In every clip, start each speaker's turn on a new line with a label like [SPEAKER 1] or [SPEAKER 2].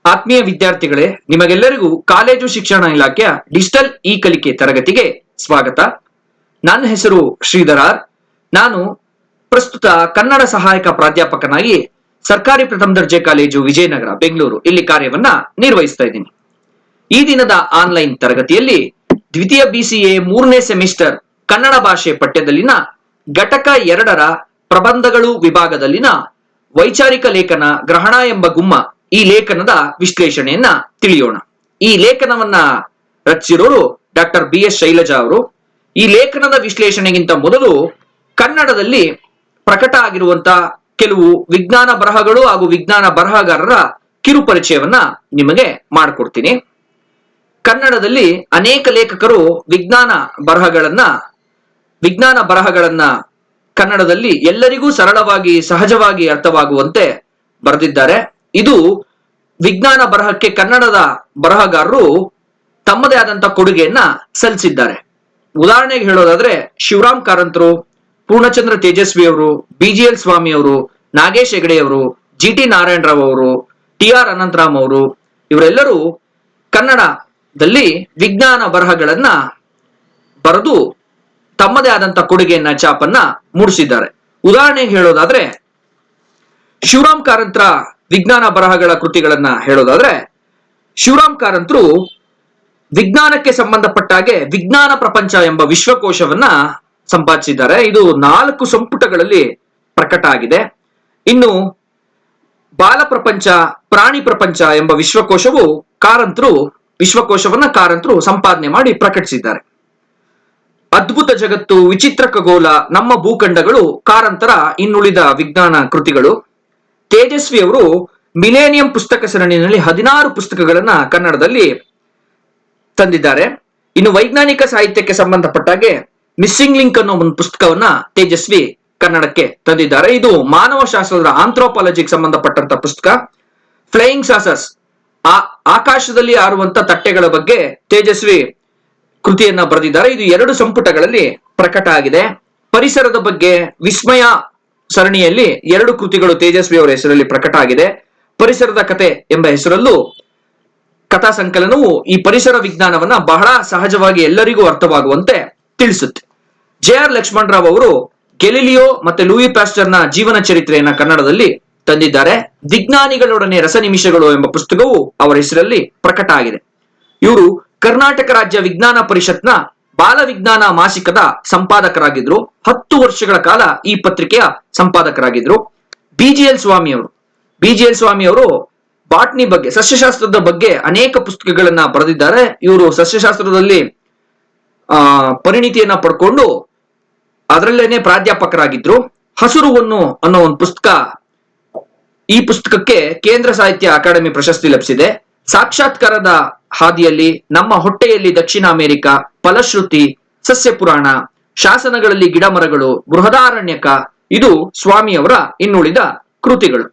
[SPEAKER 1] ಆತ್ಮೀಯ ವಿದ್ಯಾರ್ಥಿಗಳೇ, ನಿಮಗೆಲ್ಲರಿಗೂ ಕಾಲೇಜು ಶಿಕ್ಷಣ ಇಲಾಖೆಯ ಡಿಜಿಟಲ್ ಇ ಕಲಿಕೆ ತರಗತಿಗೆ ಸ್ವಾಗತ. ನನ್ನ ಹೆಸರು ಶ್ರೀಧರ್ ಆರ್. ನಾನು ಪ್ರಸ್ತುತ ಕನ್ನಡ ಸಹಾಯಕ ಪ್ರಾಧ್ಯಾಪಕನಾಗಿ ಸರ್ಕಾರಿ ಪ್ರಥಮ ದರ್ಜೆ ಕಾಲೇಜು ವಿಜಯನಗರ ಬೆಂಗಳೂರು ಇಲ್ಲಿ ಕಾರ್ಯವನ್ನ ನಿರ್ವಹಿಸ್ತಾ ಇದ್ದೀನಿ. ಈ ದಿನದ ಆನ್ಲೈನ್ ತರಗತಿಯಲ್ಲಿ ದ್ವಿತೀಯ BCA 3ನೇ ಸೆಮಿಸ್ಟರ್ ಕನ್ನಡ ಭಾಷೆ ಪಠ್ಯದಲ್ಲಿನ ಘಟಕ 2ರ ಪ್ರಬಂಧಗಳು ವಿಭಾಗದಲ್ಲಿನ ವೈಚಾರಿಕ ಲೇಖನ ಗ್ರಹಣ ಎಂಬ ಗುಮ್ಮ ಈ ಲೇಖನದ ವಿಶ್ಲೇಷಣೆಯನ್ನ ತಿಳಿಯೋಣ. ಈ ಲೇಖನವನ್ನ ರಚಿಸಿರೋರು ಡಾಕ್ಟರ್ BS ಶೈಲಜಾ ಅವರು. ಈ ಲೇಖನದ ವಿಶ್ಲೇಷಣೆಗಿಂತ ಮೊದಲು ಕನ್ನಡದಲ್ಲಿ ಪ್ರಕಟ ಆಗಿರುವಂತಹ ಕೆಲವು ವಿಜ್ಞಾನ ಬರಹಗಳು ಹಾಗೂ ವಿಜ್ಞಾನ ಬರಹಗಾರರ ಕಿರು ಪರಿಚಯವನ್ನ ನಿಮಗೆ ಮಾಡಿಕೊಡ್ತೀನಿ. ಕನ್ನಡದಲ್ಲಿ ಅನೇಕ ಲೇಖಕರು ವಿಜ್ಞಾನ ಬರಹಗಳನ್ನ ಕನ್ನಡದಲ್ಲಿ ಎಲ್ಲರಿಗೂ ಸರಳವಾಗಿ ಸಹಜವಾಗಿ ಅರ್ಥವಾಗುವಂತೆ ಬರೆದಿದ್ದಾರೆ. ಇದು ವಿಜ್ಞಾನ ಬರಹಕ್ಕೆ ಕನ್ನಡದ ಬರಹಗಾರರು ತಮ್ಮದೇ ಆದಂತಹ ಕೊಡುಗೆಯನ್ನ ಸಲ್ಲಿಸಿದ್ದಾರೆ. ಉದಾಹರಣೆಗೆ ಹೇಳೋದಾದ್ರೆ ಶಿವರಾಮ್ ಕಾರಂತರು, ಪೂರ್ಣಚಂದ್ರ ತೇಜಸ್ವಿ ಅವರು, BGL ಸ್ವಾಮಿ ಅವರು, ನಾಗೇಶ್ ಹೆಗಡೆ ಅವರು, GT ನಾರಾಯಣರಾವ್ ಅವರು, TR ಅನಂತರಾಮ್ ಅವರು ಇವರೆಲ್ಲರೂ ಕನ್ನಡದಲ್ಲಿ ವಿಜ್ಞಾನ ಬರಹಗಳನ್ನ ಬರೆದು ತಮ್ಮದೇ ಆದಂತಹ ಕೊಡುಗೆಯನ್ನ ಛಾಪನ್ನ ಮೂಡಿಸಿದ್ದಾರೆ. ಉದಾಹರಣೆಗೆ ಹೇಳೋದಾದ್ರೆ ಶಿವರಾಮ್ ಕಾರಂತರ ವಿಜ್ಞಾನ ಬರಹಗಳ ಕೃತಿಗಳನ್ನ ಹೇಳೋದಾದ್ರೆ ಶಿವರಾಮ್ ಕಾರಂತರು ವಿಜ್ಞಾನಕ್ಕೆ ಸಂಬಂಧಪಟ್ಟ ಹಾಗೆ ವಿಜ್ಞಾನ ಪ್ರಪಂಚ ಎಂಬ ವಿಶ್ವಕೋಶವನ್ನ ಸಂಪಾದಿಸಿದ್ದಾರೆ. ಇದು 4 ಸಂಪುಟಗಳಲ್ಲಿ ಪ್ರಕಟ ಆಗಿದೆ. ಇನ್ನು ಬಾಲ ಪ್ರಪಂಚ, ಪ್ರಾಣಿ ಪ್ರಪಂಚ ಎಂಬ ವಿಶ್ವಕೋಶವನ್ನ ಕಾರಂತರು ಸಂಪಾದನೆ ಮಾಡಿ ಪ್ರಕಟಿಸಿದ್ದಾರೆ. ಅದ್ಭುತ ಜಗತ್ತು, ವಿಚಿತ್ರ ಖಗೋಳ, ನಮ್ಮ ಭೂಖಂಡಗಳು ಕಾರಂತರ ಇನ್ನುಳಿದ ವಿಜ್ಞಾನ ಕೃತಿಗಳು. ತೇಜಸ್ವಿ ಅವರು ಮಿಲೇನಿಯಂ ಪುಸ್ತಕ ಸರಣಿಯಲ್ಲಿ 16 ಪುಸ್ತಕಗಳನ್ನ ಕನ್ನಡದಲ್ಲಿ ತಂದಿದ್ದಾರೆ. ಇನ್ನು ವೈಜ್ಞಾನಿಕ ಸಾಹಿತ್ಯಕ್ಕೆ ಸಂಬಂಧಪಟ್ಟ ಹಾಗೆ ಮಿಸ್ಸಿಂಗ್ ಲಿಂಕ್ ಅನ್ನೋ ಒಂದು ಪುಸ್ತಕವನ್ನ ತೇಜಸ್ವಿ ಕನ್ನಡಕ್ಕೆ ತಂದಿದ್ದಾರೆ. ಇದು ಮಾನವ ಶಾಸ್ತ್ರದ ಆಂಥ್ರೋಪಾಲಜಿಗೆ ಸಂಬಂಧಪಟ್ಟಂತ ಪುಸ್ತಕ. ಫ್ಲೈಯಿಂಗ್ ಸಾಸರ್ಸ್, ಆಕಾಶದಲ್ಲಿ ಹಾರುವಂತ ತಟ್ಟೆಗಳ ಬಗ್ಗೆ ತೇಜಸ್ವಿ ಕೃತಿಯನ್ನ ಬರೆದಿದ್ದಾರೆ. ಇದು 2 ಸಂಪುಟಗಳಲ್ಲಿ ಪ್ರಕಟ ಆಗಿದೆ. ಪರಿಸರದ ಬಗ್ಗೆ ವಿಸ್ಮಯ ಸರಣಿಯಲ್ಲಿ 2 ಕೃತಿಗಳು ತೇಜಸ್ವಿ ಅವರ ಹೆಸರಲ್ಲಿ ಪ್ರಕಟ ಆಗಿದೆ. ಪರಿಸರದ ಕತೆ ಎಂಬ ಹೆಸರಲ್ಲೂ ಕಥಾ ಸಂಕಲನವು ಈ ಪರಿಸರ ವಿಜ್ಞಾನವನ್ನ ಬಹಳ ಸಹಜವಾಗಿ ಎಲ್ಲರಿಗೂ ಅರ್ಥವಾಗುವಂತೆ ತಿಳಿಸುತ್ತೆ. JR ಲಕ್ಷ್ಮಣರಾವ್ ಅವರು ಗೆಲಿಲಿಯೋ ಮತ್ತೆ ಲೂಯಿ ಪ್ಯಾಸ್ಟರ್ನ ಜೀವನ ಚರಿತ್ರೆಯನ್ನ ಕನ್ನಡದಲ್ಲಿ ತಂದಿದ್ದಾರೆ. ವಿಜ್ಞಾನಿಗಳೊಡನೆ ರಸ ನಿಮಿಷಗಳು ಎಂಬ ಪುಸ್ತಕವು ಅವರ ಹೆಸರಲ್ಲಿ ಪ್ರಕಟ ಆಗಿದೆ. ಇವರು ಕರ್ನಾಟಕ ರಾಜ್ಯ ವಿಜ್ಞಾನ ಪರಿಷತ್ನ ಬಾಲ ವಿಜ್ಞಾನ ಮಾಸಿಕದ ಸಂಪಾದಕರಾಗಿದ್ರು. 10 ವರ್ಷಗಳ ಕಾಲ ಈ ಪತ್ರಿಕೆಯ ಸಂಪಾದಕರಾಗಿದ್ರು. BGL ಸ್ವಾಮಿ ಅವರು ಬಾಟ್ನಿ ಬಗ್ಗೆ, ಸಸ್ಯಶಾಸ್ತ್ರದ ಬಗ್ಗೆ ಅನೇಕ ಪುಸ್ತಕಗಳನ್ನ ಬರೆದಿದ್ದಾರೆ. ಇವರು ಸಸ್ಯಶಾಸ್ತ್ರದಲ್ಲಿ ಪರಿಣಿತಿಯನ್ನ ಪಡ್ಕೊಂಡು ಅದರಲ್ಲೇನೆ ಪ್ರಾಧ್ಯಾಪಕರಾಗಿದ್ರು. ಹಸುರುವನ್ನು ಅನ್ನೋ ಒಂದು ಪುಸ್ತಕ, ಈ ಪುಸ್ತಕಕ್ಕೆ ಕೇಂದ್ರ ಸಾಹಿತ್ಯ ಅಕಾಡೆಮಿ ಪ್ರಶಸ್ತಿ ಲಭಿಸಿದೆ. ಸಾಕ್ಷಾತ್ಕಾರದ ಹಾದಿಯಲ್ಲಿ, ನಮ್ಮ ಹೊಟ್ಟೆಯಲ್ಲಿ ದಕ್ಷಿಣ ಅಮೆರಿಕ, ಫಲಶ್ರುತಿ, ಸಸ್ಯ ಪುರಾಣ, ಶಾಸನಗಳಲ್ಲಿ ಗಿಡ ಮರಗಳು, ಬೃಹದಾರಣ್ಯಕ ಇದು ಸ್ವಾಮಿಯವರ ಇನ್ನುಳಿದ ಕೃತಿಗಳು.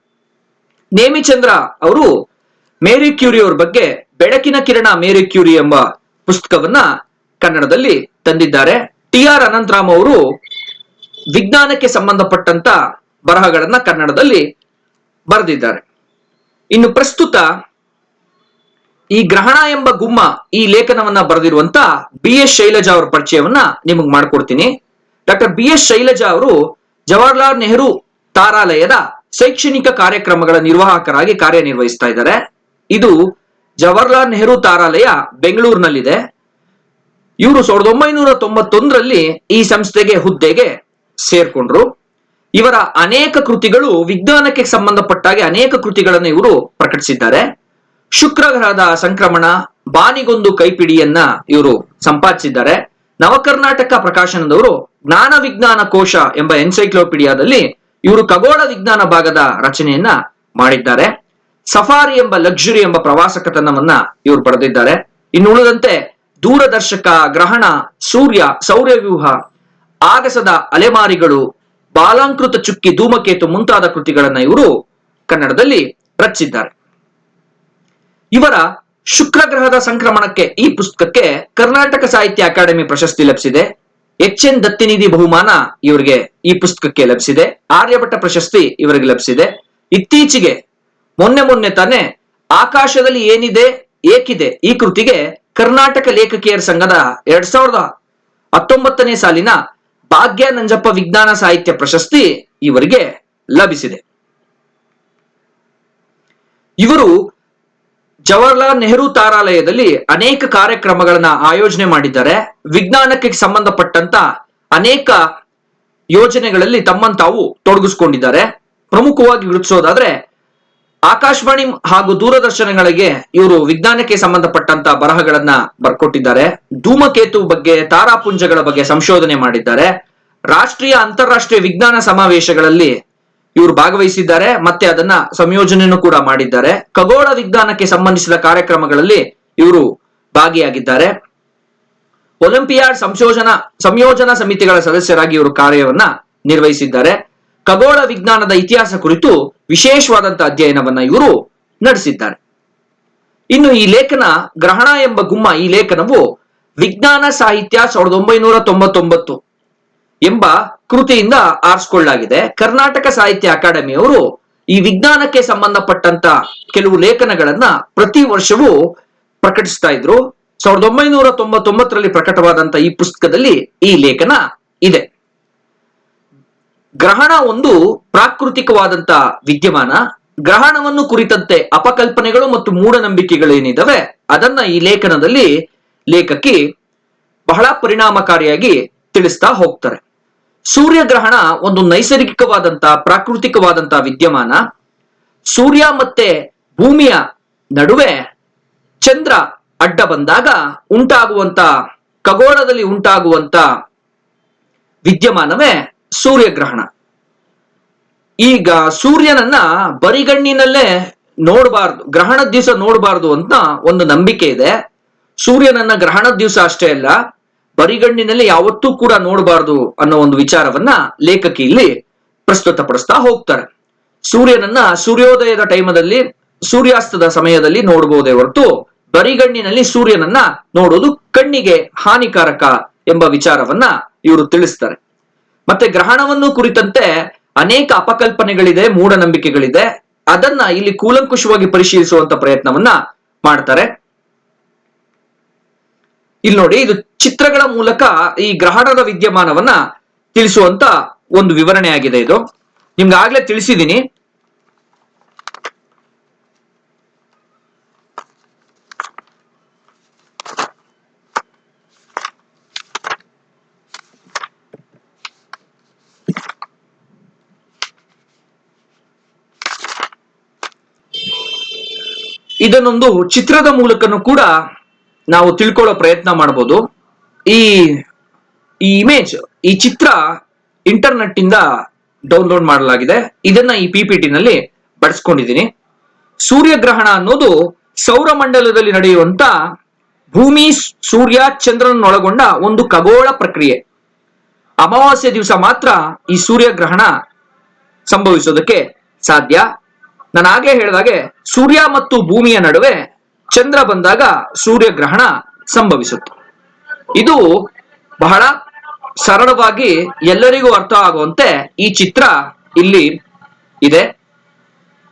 [SPEAKER 1] ನೇಮಿಚಂದ್ರ ಅವರು ಮೇರಿ ಕ್ಯೂರಿ ಅವರ ಬಗ್ಗೆ ಬೆಳಕಿನ ಕಿರಣ ಮೇರಿ ಕ್ಯೂರಿ ಎಂಬ ಪುಸ್ತಕವನ್ನ ಕನ್ನಡದಲ್ಲಿ ತಂದಿದ್ದಾರೆ. TR ಅನಂತರಾಮ್ ಅವರು ವಿಜ್ಞಾನಕ್ಕೆ ಸಂಬಂಧಪಟ್ಟಂತ ಬರಹಗಳನ್ನ ಕನ್ನಡದಲ್ಲಿ ಬರೆದಿದ್ದಾರೆ. ಇನ್ನು ಪ್ರಸ್ತುತ ಈ ಗ್ರಹಣ ಎಂಬ ಗುಮ್ಮ ಈ ಲೇಖನವನ್ನ ಬರೆದಿರುವಂತ BS ಶೈಲಜಾ ಅವರ ಪರಿಚಯವನ್ನ ನಿಮಗೆ ಮಾಡ್ಕೊಡ್ತೀನಿ. ಡಾಕ್ಟರ್ BS ಶೈಲಜಾ ಅವರು ಜವಾಹರ್ಲಾಲ್ ನೆಹರು ತಾರಾಲಯದ ಶೈಕ್ಷಣಿಕ ಕಾರ್ಯಕ್ರಮಗಳ ನಿರ್ವಾಹಕರಾಗಿ ಕಾರ್ಯನಿರ್ವಹಿಸ್ತಾ ಇದ್ದಾರೆ. ಇದು ಜವಾಹರ್ಲಾಲ್ ನೆಹರು ತಾರಾಲಯ ಬೆಂಗಳೂರಿನಲ್ಲಿದೆ. ಇವರು 1991ರಲ್ಲಿ ಈ ಸಂಸ್ಥೆಗೆ ಹುದ್ದೆಗೆ ಸೇರ್ಕೊಂಡ್ರು. ಇವರ ಅನೇಕ ಕೃತಿಗಳು ವಿಜ್ಞಾನಕ್ಕೆ ಸಂಬಂಧಪಟ್ಟಾಗೆ ಅನೇಕ ಕೃತಿಗಳನ್ನು ಇವರು ಪ್ರಕಟಿಸಿದ್ದಾರೆ. ಶುಕ್ರ ಗ್ರಹದ ಸಂಕ್ರಮಣ, ಬಾನಿಗೊಂದು ಕೈಪಿಡಿಯನ್ನ ಇವರು ಸಂಪಾದಿಸಿದ್ದಾರೆ. ನವಕರ್ನಾಟಕ ಪ್ರಕಾಶನದವರು ಜ್ಞಾನ ವಿಜ್ಞಾನ ಕೋಶ ಎಂಬ ಎನ್ಸೈಕ್ಲೋಪೀಡಿಯಾದಲ್ಲಿ ಇವರು ಖಗೋಳ ವಿಜ್ಞಾನ ಭಾಗದ ರಚನೆಯನ್ನ ಮಾಡಿದ್ದಾರೆ. ಸಫಾರಿ ಎಂಬ ಲಕ್ಸುರಿ ಎಂಬ ಪ್ರವಾಸ ಕಥನವನ್ನ ಇವರು ಬರೆದಿದ್ದಾರೆ. ಇನ್ನು ಉಳಿದಂತೆ ದೂರದರ್ಶಕ, ಗ್ರಹಣ, ಸೂರ್ಯ, ಸೌರವ್ಯೂಹ, ಆಗಸದ ಅಲೆಮಾರಿಗಳು, ಬಾಲಾಂಕೃತ ಚುಕ್ಕಿ, ಧೂಮಕೇತು ಮುಂತಾದ ಕೃತಿಗಳನ್ನ ಇವರು ಕನ್ನಡದಲ್ಲಿ ರಚಿಸಿದ್ದಾರೆ. ಇವರ ಶುಕ್ರ ಗ್ರಹದ ಸಂಕ್ರಮಣಕ್ಕೆ ಈ ಪುಸ್ತಕಕ್ಕೆ ಕರ್ನಾಟಕ ಸಾಹಿತ್ಯ ಅಕಾಡೆಮಿ ಪ್ರಶಸ್ತಿ ಲಭಿಸಿದೆ. HN ದತ್ತಿನಿಧಿ ಬಹುಮಾನ ಇವರಿಗೆ ಈ ಪುಸ್ತಕಕ್ಕೆ ಲಭಿಸಿದೆ. ಆರ್ಯಭಟ್ಟ ಪ್ರಶಸ್ತಿ ಇವರಿಗೆ ಲಭಿಸಿದೆ. ಇತ್ತೀಚೆಗೆ ಮೊನ್ನೆ ತಾನೇ ಆಕಾಶದಲ್ಲಿ ಏನಿದೆ ಏಕಿದೆ ಈ ಕೃತಿಗೆ ಕರ್ನಾಟಕ ಲೇಖಕಿಯರ ಸಂಘದ 2019ನೇ ಸಾಲಿನ ಭಾಗ್ಯ ನಂಜಪ್ಪ ವಿಜ್ಞಾನ ಸಾಹಿತ್ಯ ಪ್ರಶಸ್ತಿ ಇವರಿಗೆ ಲಭಿಸಿದೆ. ಇವರು ಜವಾಹರ್ಲಾಲ್ ನೆಹರು ತಾರಾಲಯದಲ್ಲಿ ಅನೇಕ ಕಾರ್ಯಕ್ರಮಗಳನ್ನ ಆಯೋಜನೆ ಮಾಡಿದ್ದಾರೆ. ವಿಜ್ಞಾನಕ್ಕೆ ಸಂಬಂಧಪಟ್ಟಂತ ಅನೇಕ ಯೋಜನೆಗಳಲ್ಲಿ ತಮ್ಮನ್ನು ತಾವು ತೊಡಗಿಸಿಕೊಂಡಿದ್ದಾರೆ. ಪ್ರಮುಖವಾಗಿ ಗುರುತಿಸೋದಾದ್ರೆ ಆಕಾಶವಾಣಿ ಹಾಗೂ ದೂರದರ್ಶನಗಳಿಗೆ ಇವರು ವಿಜ್ಞಾನಕ್ಕೆ ಸಂಬಂಧಪಟ್ಟಂತ ಬರಹಗಳನ್ನ ಬರ್ಕೊಟ್ಟಿದ್ದಾರೆ. ಧೂಮಕೇತು ಬಗ್ಗೆ, ತಾರಾಪುಂಜಗಳ ಬಗ್ಗೆ ಸಂಶೋಧನೆ ಮಾಡಿದ್ದಾರೆ. ರಾಷ್ಟ್ರೀಯ ಅಂತಾರಾಷ್ಟ್ರೀಯ ವಿಜ್ಞಾನ ಸಮಾವೇಶಗಳಲ್ಲಿ ಇವರು ಭಾಗವಹಿಸಿದ್ದಾರೆ, ಮತ್ತೆ ಅದನ್ನ ಸಂಯೋಜನೆಯನ್ನು ಕೂಡ ಮಾಡಿದ್ದಾರೆ. ಖಗೋಳ ವಿಜ್ಞಾನಕ್ಕೆ ಸಂಬಂಧಿಸಿದ ಕಾರ್ಯಕ್ರಮಗಳಲ್ಲಿ ಇವರು ಭಾಗಿಯಾಗಿದ್ದಾರೆ. ಒಲಿಂಪಿಯಾಡ್ ಸಂಯೋಜನಾ ಸಮಿತಿಗಳ ಸದಸ್ಯರಾಗಿ ಇವರು ಕಾರ್ಯವನ್ನ ನಿರ್ವಹಿಸಿದ್ದಾರೆ. ಖಗೋಳ ವಿಜ್ಞಾನದ ಇತಿಹಾಸ ಕುರಿತು ವಿಶೇಷವಾದಂತಹ ಅಧ್ಯಯನವನ್ನ ಇವರು ನಡೆಸಿದ್ದಾರೆ. ಇನ್ನು ಈ ಲೇಖನ ಗ್ರಹಣ ಎಂಬ ಗುಮ್ಮ, ಈ ಲೇಖನವು ವಿಜ್ಞಾನ ಸಾಹಿತ್ಯ 1999 ಎಂಬ ಕೃತಿಯಿಂದ ಆರಿಸಿಕೊಳ್ಳಲಾಗಿದೆ. ಕರ್ನಾಟಕ ಸಾಹಿತ್ಯ ಅಕಾಡೆಮಿಯವರು ಈ ವಿಜ್ಞಾನಕ್ಕೆ ಸಂಬಂಧಪಟ್ಟಂತ ಕೆಲವು ಲೇಖನಗಳನ್ನ ಪ್ರತಿ ವರ್ಷವೂ ಪ್ರಕಟಿಸ್ತಾ ಇದ್ರು. 1999ರಲ್ಲಿ ಪ್ರಕಟವಾದಂತ ಈ ಪುಸ್ತಕದಲ್ಲಿ ಈ ಲೇಖನ ಇದೆ. ಗ್ರಹಣ ಒಂದು ಪ್ರಾಕೃತಿಕವಾದಂತ ವಿದ್ಯಮಾನ. ಗ್ರಹಣವನ್ನು ಕುರಿತಂತೆ ಅಪಕಲ್ಪನೆಗಳು ಮತ್ತು ಮೂಢನಂಬಿಕೆಗಳೇನಿದಾವೆ ಅದನ್ನ ಈ ಲೇಖನದಲ್ಲಿ ಲೇಖಕಿ ಬಹಳ ಪರಿಣಾಮಕಾರಿಯಾಗಿ ತಿಳಿಸ್ತಾ ಹೋಗ್ತಾರೆ. ಸೂರ್ಯಗ್ರಹಣ ಒಂದು ನೈಸರ್ಗಿಕವಾದಂತ ಪ್ರಾಕೃತಿಕವಾದಂತ ವಿದ್ಯಮಾನ. ಸೂರ್ಯ ಮತ್ತೆ ಭೂಮಿಯ ನಡುವೆ ಚಂದ್ರ ಅಡ್ಡ ಬಂದಾಗ ಉಂಟಾಗುವಂತ, ಖಗೋಳದಲ್ಲಿ ಉಂಟಾಗುವಂತ ವಿದ್ಯಮಾನವೇ ಸೂರ್ಯಗ್ರಹಣ. ಈಗ ಸೂರ್ಯನನ್ನ ಬರಿಗಣ್ಣಿನಲ್ಲೇ ನೋಡಬಾರ್ದು, ಗ್ರಹಣದ ದಿವಸ ನೋಡಬಾರ್ದು ಅಂತ ಒಂದು ನಂಬಿಕೆ ಇದೆ. ಸೂರ್ಯನನ್ನ ಗ್ರಹಣದ ದಿವಸ ಅಷ್ಟೇ ಅಲ್ಲ, ಬರಿಗಣ್ಣಿನಲ್ಲಿ ಯಾವತ್ತೂ ಕೂಡ ನೋಡಬಾರ್ದು ಅನ್ನೋ ಒಂದು ವಿಚಾರವನ್ನ ಲೇಖಕಿ ಇಲ್ಲಿ ಪ್ರಸ್ತುತಪಡಿಸ್ತಾ ಹೋಗ್ತಾರೆ. ಸೂರ್ಯನನ್ನ ಸೂರ್ಯೋದಯದ ಟೈಮಲ್ಲಿ, ಸೂರ್ಯಾಸ್ತದ ಸಮಯದಲ್ಲಿ ನೋಡಬಹುದೇ ಹೊರತು ಬರಿಗಣ್ಣಿನಲ್ಲಿ ಸೂರ್ಯನನ್ನ ನೋಡೋದು ಕಣ್ಣಿಗೆ ಹಾನಿಕಾರಕ ಎಂಬ ವಿಚಾರವನ್ನ ಇವರು ತಿಳಿಸ್ತಾರೆ. ಮತ್ತೆ ಗ್ರಹಣವನ್ನು ಕುರಿತಂತೆ ಅನೇಕ ಅಪಕಲ್ಪನೆಗಳಿದೆ, ಮೂಢನಂಬಿಕೆಗಳಿದೆ. ಅದನ್ನ ಇಲ್ಲಿ ಕೂಲಂಕುಷವಾಗಿ ಪರಿಶೀಲಿಸುವಂತ ಪ್ರಯತ್ನವನ್ನ ಮಾಡ್ತಾರೆ. ಇಲ್ಲಿ ನೋಡಿ, ಇದು ಚಿತ್ರಗಳ ಮೂಲಕ ಈ ಗ್ರಹಣದ ವಿದ್ಯಮಾನವನ್ನ ತಿಳಿಸುವಂತ ಒಂದು ವಿವರಣೆ ಆಗಿದೆ. ಇದು ನಿಮ್ಗೆ ಆಗ್ಲೇ ತಿಳಿಸಿದೀನಿ. ಇದನ್ನೊಂದು ಚಿತ್ರದ ಮೂಲಕನೂ ಕೂಡ ನಾವು ತಿಳ್ಕೊಳ್ಳೋ ಪ್ರಯತ್ನ ಮಾಡಬಹುದು. ಈ ಇಮೇಜ್, ಈ ಚಿತ್ರ ಇಂಟರ್ನೆಟ್ ಇಂದ ಡೌನ್ಲೋಡ್ ಮಾಡಲಾಗಿದೆ. ಇದನ್ನ ಈ PPT ನಲ್ಲಿ ಬಳಸ್ಕೊಂಡಿದ್ದೀನಿ. ಸೂರ್ಯಗ್ರಹಣ ಅನ್ನೋದು ಸೌರಮಂಡಲದಲ್ಲಿ ನಡೆಯುವಂತ ಭೂಮಿ, ಸೂರ್ಯ, ಚಂದ್ರನನ್ನೊಳಗೊಂಡ ಒಂದು ಖಗೋಳ ಪ್ರಕ್ರಿಯೆ. ಅಮಾವಾಸ್ಯೆ ದಿವಸ ಮಾತ್ರ ಈ ಸೂರ್ಯಗ್ರಹಣ ಸಂಭವಿಸೋದಕ್ಕೆ ಸಾಧ್ಯ. ನಾನು ಹಾಗೆ ಹೇಳಿದಾಗೆ ಸೂರ್ಯ ಮತ್ತು ಭೂಮಿಯ ನಡುವೆ ಚಂದ್ರ ಬಂದಾಗ ಸೂರ್ಯಗ್ರಹಣ ಸಂಭವಿಸುತ್ತೆ. ಇದು ಬಹಳ ಸರಳವಾಗಿ ಎಲ್ಲರಿಗೂ ಅರ್ಥ ಆಗುವಂತೆ ಈ ಚಿತ್ರ ಇಲ್ಲಿ ಇದೆ.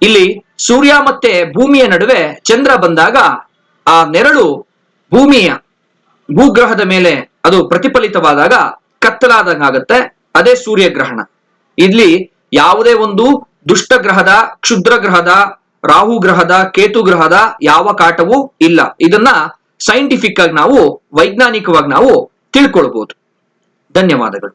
[SPEAKER 1] ಇಲ್ಲಿ ಸೂರ್ಯ ಮತ್ತೆ ಭೂಮಿಯ ನಡುವೆ ಚಂದ್ರ ಬಂದಾಗ ಆ ನೆರಳು ಭೂಗ್ರಹದ ಮೇಲೆ ಅದು ಪ್ರತಿಫಲಿತವಾದಾಗ ಕತ್ತಲಾದಂಗಾಗತ್ತೆ. ಅದೇ ಸೂರ್ಯಗ್ರಹಣ. ಇಲ್ಲಿ ಯಾವುದೇ ಒಂದು ದುಷ್ಟ ಗ್ರಹದ, ಕ್ಷುದ್ರ ಗ್ರಹದ, ರಾಹು ಗ್ರಹದ, ಕೇತು ಗ್ರಹದ ಯಾವ ಕಾಟವೂ ಇಲ್ಲ. ಇದನ್ನ ಸೈಂಟಿಫಿಕ್ ಆಗಿ ನಾವು, ವೈಜ್ಞಾನಿಕವಾಗಿ ನಾವು ತಿಳ್ಕೊಳ್ಬಹುದು. ಧನ್ಯವಾದಗಳು.